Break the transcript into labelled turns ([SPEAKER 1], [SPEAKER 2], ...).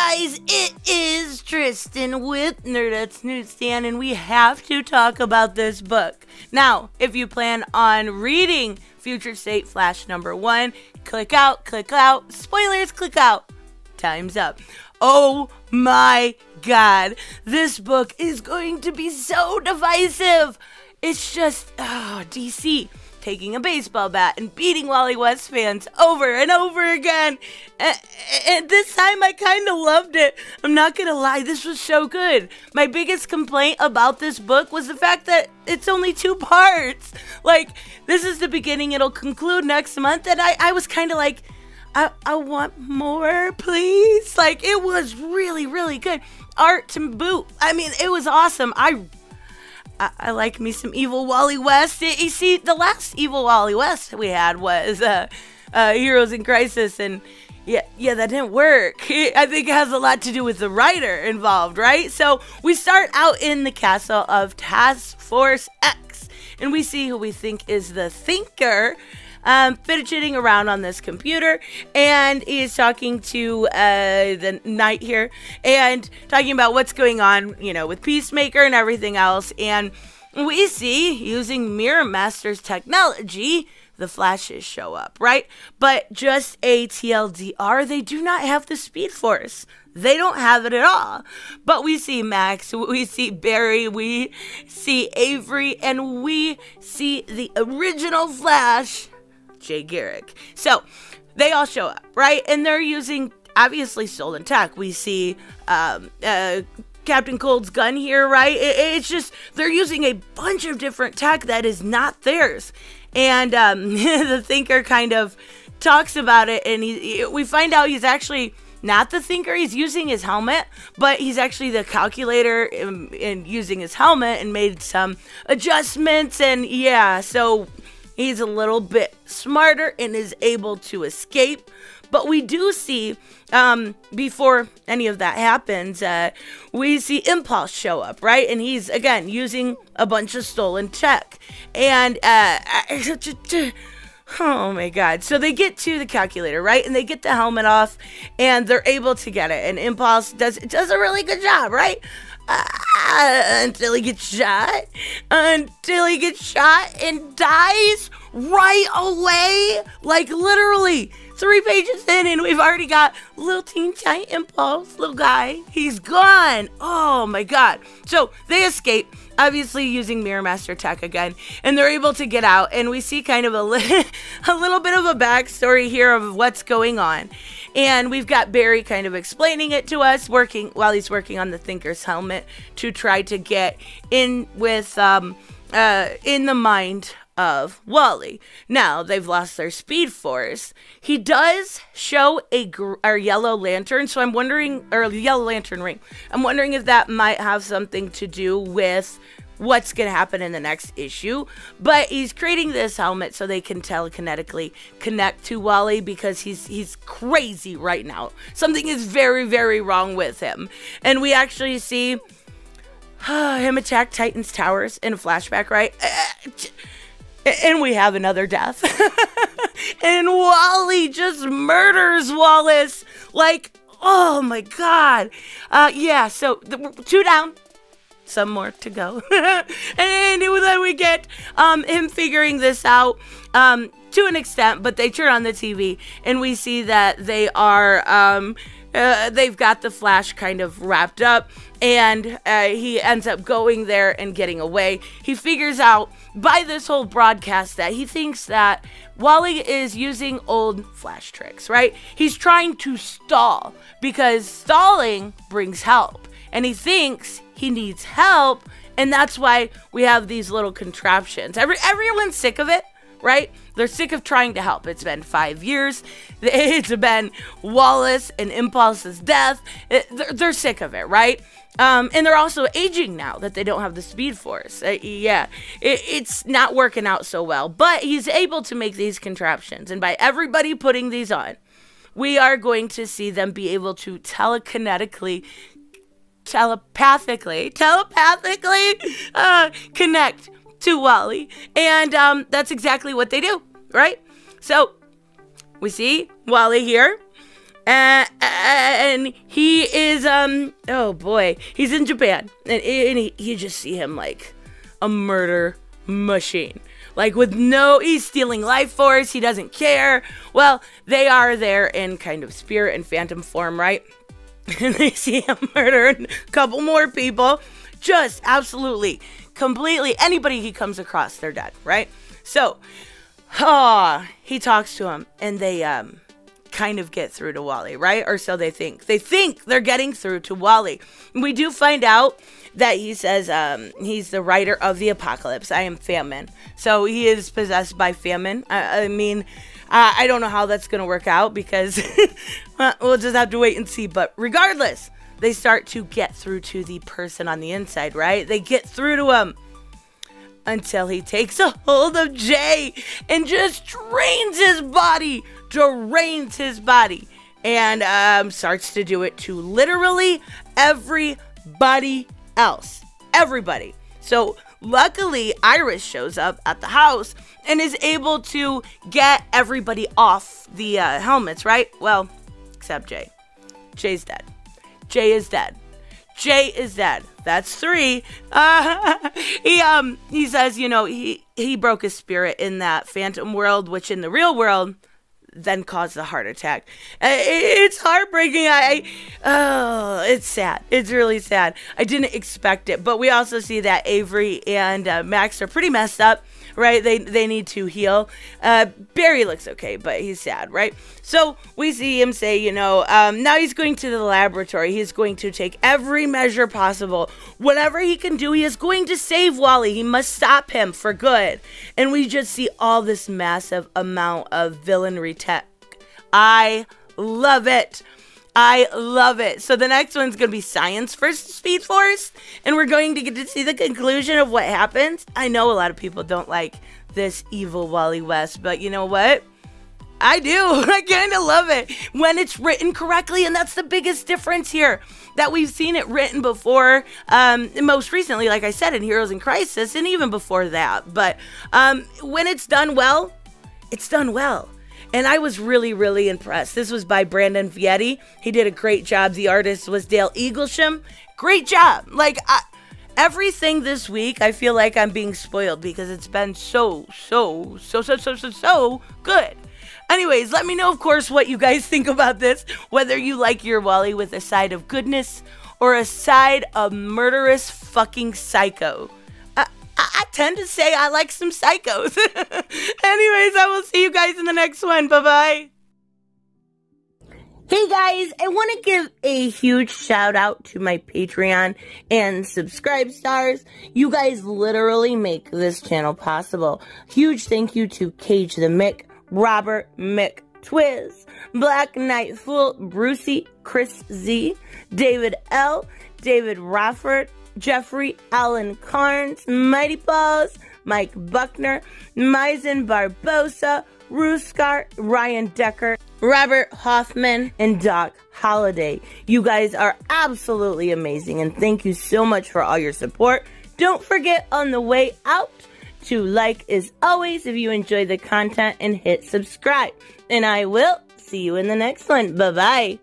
[SPEAKER 1] guys, it is Tristan with Nerdettes Newsstand, and we have to talk about this book. Now, if you plan on reading Future State Flash #1, click out, spoilers, click out. Time's up. Oh my god, this book is going to be so divisive. It's just, DC taking a baseball bat and beating Wally West fans over and over again. And this time I kind of loved it. I'm not gonna lie, this was so good. My biggest complaint about this book was the fact that it's only 2 parts. Like, this is the beginning, it'll conclude next month, and I was kind of like, I want more, please. Like, it was really, really good. Art to boot. I mean, it was awesome. I like me some evil Wally West. You see, the last evil Wally West we had was Heroes in Crisis, and yeah, that didn't work. I think it has a lot to do with the writer involved, right? So we start out in the castle of Task Force X, and we see who we think is the Thinker, fidgeting around on this computer, and he's talking to the knight here and talking about what's going on, with Peacemaker and everything else. And we see, using Mirror Master's technology, the Flashes show up, right? But just a TLDR, they do not have the Speed Force. They don't have it at all. But we see Max, we see Barry, we see Avery, and we see the original Flash, Jay Garrick. So they all show up, right? And they're using, obviously, stolen tech. We see Captain Cold's gun here, right? It's just, they're using a bunch of different tech that is not theirs. And the Thinker kind of talks about it, and we find out he's actually not the Thinker. He's using his helmet, but he's actually the calculator and using his helmet, and made some adjustments. And yeah, so he's a little bit smarter and is able to escape. But we do see, before any of that happens, we see Impulse show up, right? And he's, again, using a bunch of stolen tech. And, oh my god. So they get to the calculator, right? And they get the helmet off, and they're able to get it. And Impulse does a really good job, right? Until he gets shot. Until he gets shot and dies right away. Like, literally 3 pages in, and we've already got little teen giant Impulse, little guy. He's gone. Oh my god. So they escape, obviously using Mirror Master tech again, and they're able to get out, and we see kind of a little bit of a backstory here of what's going on. And we've got Barry kind of explaining it to us, while he's working on the Thinker's helmet to try to get in with, in the mind of Wally. Now, they've lost their Speed Force. He does show a yellow lantern, so I'm wondering, or yellow lantern ring. I'm wondering if that might have something to do with what's going to happen in the next issue. But he's creating this helmet so they can telekinetically connect to Wally, because he's crazy right now. Something is very, very wrong with him. And we actually see him attack Titan's towers in a flashback, right? And we have another death. And Wally just murders Wallace. Like, oh my god. Yeah, so 2 down. Some more to go. And then we get him figuring this out to an extent, but they turn on the TV and we see that they are they've got the Flash kind of wrapped up, and he ends up going there and getting away. He figures out by this whole broadcast that he thinks that Wally is using old Flash tricks, right? He's trying to stall, because stalling brings help, and he thinks he needs help, and that's why we have these little contraptions. Everyone's sick of it, right? They're sick of trying to help. It's been 5 years. It's been Wallace and Impulse's death. They're sick of it, right? And they're also aging now that they don't have the Speed Force. Yeah, it's not working out so well. But he's able to make these contraptions, and by everybody putting these on, we are going to see them be able to telepathically connect to Wally. And that's exactly what they do, right? So we see Wally here And he is, oh boy, he's in Japan. And you just see him like a murder machine. Like he's stealing life force, he doesn't care. Well, they are there in kind of spirit and phantom form, right? And they see him murder a couple more people. Just absolutely, completely, anybody he comes across, they're dead, right? So, he talks to him, and they, kind of get through to Wally, right? Or so they think. They think they're getting through to Wally. We do find out that he says he's the writer of the apocalypse. I am famine. So he is possessed by famine. I mean, I don't know how that's going to work out because we'll just have to wait and see. But regardless, they start to get through to the person on the inside, right? They get through to him until he takes a hold of Jay and just drains his body, and starts to do it to literally everybody else. Everybody. So luckily, Iris shows up at the house and is able to get everybody off the helmets, right? Well, except Jay. Jay's dead. Jay is dead. Jay is dead. That's 3. He says, he broke his spirit in that phantom world, which in the real world then caused a heart attack. It's heartbreaking. It's sad. It's really sad. I didn't expect it. But we also see that Avery and Max are pretty messed up, right? They need to heal. Barry looks okay, but he's sad, right? So we see him say, now he's going to the laboratory. He's going to take every measure possible. Whatever he can do, he is going to save Wally. He must stop him for good. And we just see all this massive amount of villainry tech. I love it. I love it. So the next one's going to be Science versus Speed Force. And we're going to get to see the conclusion of what happens. I know a lot of people don't like this evil Wally West, but you know what? I do. I kind of love it when it's written correctly. And that's the biggest difference here, that we've seen it written before, most recently, like I said, in Heroes in Crisis, and even before that. But when it's done well, it's done well. And I was really, really impressed. This was by Brandon Vietti. He did a great job. The artist was Dale Eaglesham. Great job. Like, everything this week, I feel like I'm being spoiled because it's been so good. Anyways, let me know, of course, what you guys think about this. Whether you like your Wally with a side of goodness or a side of murderous fucking psycho. I tend to say I like some psychos. Anyways, I will see you guys in the next one. Bye-bye. Hey guys, I want to give a huge shout out to my Patreon and subscribe stars. You guys literally make this channel possible. Huge thank you to Cage the Mick, Robert Mick Twiz, Black Knight Fool, Brucey, Chris Z, David L, David Rafford, Jeffrey Allen Carnes, Mighty Balls, Mike Buckner, Maizen Barbosa, Ruskar, Ryan Decker, Robert Hoffman, and Doc Holliday. You guys are absolutely amazing, and thank you so much for all your support. Don't forget on the way out to like as always if you enjoy the content and hit subscribe. And I will see you in the next one. Bye-bye.